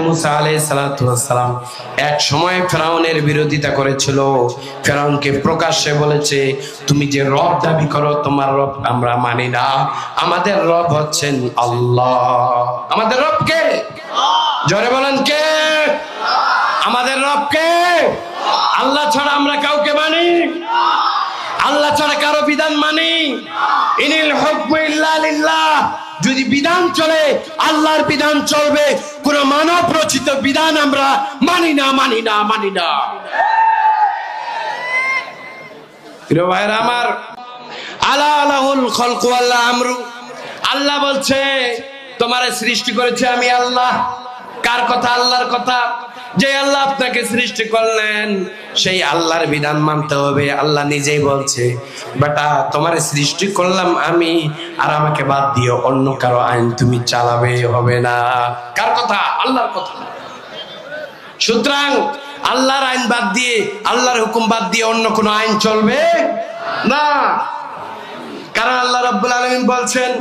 মুসা আলাইহিস সালাতু ওয়াস সালাম এক সময় ফেরাউনের বিরোধিতা করেছিল। ফেরাউনকে প্রকাশ্যে বলেছে, তুমি যে রব দাবি করো তোমার রব আমরা মানি না, আমাদের রব হচ্ছেন আল্লাহ। আমাদের রব কে? জোরে বলেন কে? আমাদের রব কে? আল্লাহ ছাড়া আমরা কাউকে মানি? আল্লাহ ছাড়া কারো বিধান মানি? ইনিল হুকমু ইল্লা লিল্লাহ। যদি বিধান চলে আল্লাহর বিধান চলবে, কোন মানব রচিত বিধান আমরা মানি না, মানি না, মানি না। প্রিয় ভাইরা আমার, আলা লাহুল খালকু ওয়াল আমরু। আল্লাহ বলছে তোমারে সৃষ্টি করেছে আমি আল্লাহ। কার কথা? আল্লাহর কথা। যে আল্লাহ আপনাকে সৃষ্টি করলেন সেই আল্লাহর বিধান মানতে হবে। আল্লাহ নিজেই বলছে, বেটা তোমারে সৃষ্টি করলাম আমি, আর আমাকে বাদ দিয়ে অন্য কারো আইন তুমি চালাবে হবে না। কার কথা? আল্লাহর কথা। সুতরাং আল্লাহর আইন বাদ দিয়ে, আল্লাহর হুকুম বাদ দিয়ে অন্য কোনো আইন চলবে না। কারণ আল্লাহ রাব্বুল আলামিন বলছেন,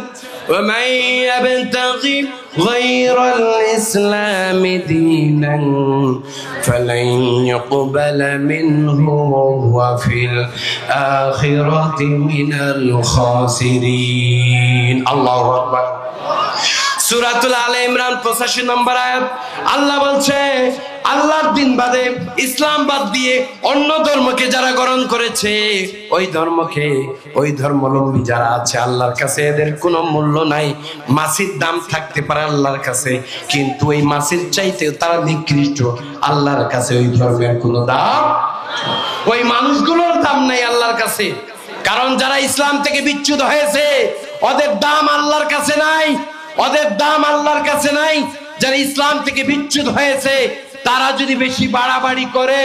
وَمَن يَبْتَغِي غَيْرَ الْإِسْلَامِ دِينًا فَلَن يُقْبَلَ مِنْهُ وَهُوَ فِي الْآخِرَةِ مِنَ الْخَاسِرِينَ। আল্লাহু আকবার। সূরাতুল আলে ইমরান 85 নম্বর আয়াত। আল্লাহ বলছে, আল্লাহর দিন বাদে, ইসলাম বাদ দিয়ে অন্য ধর্মকে যারা গ্রহণ করেছে, ওই ধর্মকে, ওই ধর্মাবলম্বী যারা আছে, আল্লাহর কাছে এদের কোনো মূল্য নাই। মাছির দাম থাকতে পারে আল্লাহর কাছে, কিন্তু ওই মাছির চাইতে তারা নিকৃষ্ট। আল্লাহর কাছে ওই ধর্মের কোনো দাম, ওই মানুষগুলোর দাম নাই আল্লাহর কাছে। কারণ যারা ইসলাম থেকে বিচ্যুত হয়েছে ওদের দাম আল্লাহর কাছে নাই, ওদের দাম আল্লাহর কাছে নাই। যারা ইসলাম থেকে বিচ্যুত হয়েছে তারা যদি বেশি বাড়াবাড়ি করে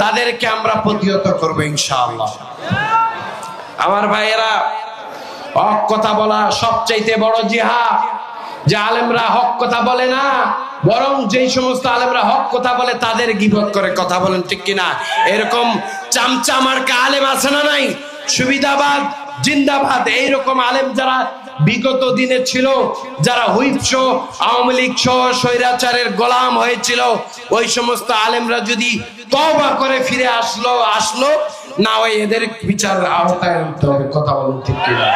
তাদেরকে আমরা প্রতিহত করবো ইনশাআল্লাহ। আমার ভাইয়েরা, হক কথা বলা সবচাইতে বড় জিহাদ। যে আলেমরা হক কথা বলে না, বরং যেই সমস্ত আলেমরা হক কথা বলে তাদের গীবত করে, কথা বলেন ঠিক কিনা? এরকম চামচা মার্কা আলেম আছে না নাই? সুবিধাবাদ জিন্দাবাদ, এইরকম আলেম যারা বিগত দিনে ছিল, যারা হুইপ শো, আওয়ামী লীগ সহ স্বৈরাচারের গোলাম হয়েছিল, ওই সমস্ত আলেমরা যদি তওবা করে ফিরে আসলো না, ওই এদের বিচার আওতায় আনতে হবে। কথা বলুন ঠিক কিনা?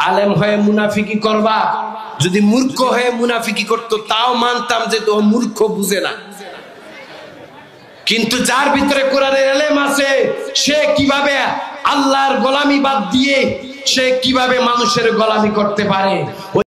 আলেম হয়ে মুনাফিকি করবা, যদি মূর্খ হয়ে মুনাফিকি করতো তাও মানতাম যে তো মূর্খ, বুঝে না। কিন্তু যার ভিতরে কোরআনের ইলম আছে, সে কিভাবে আল্লাহর গোলামি বাদ দিয়ে সে কিভাবে মানুষের গোলামি করতে পারে।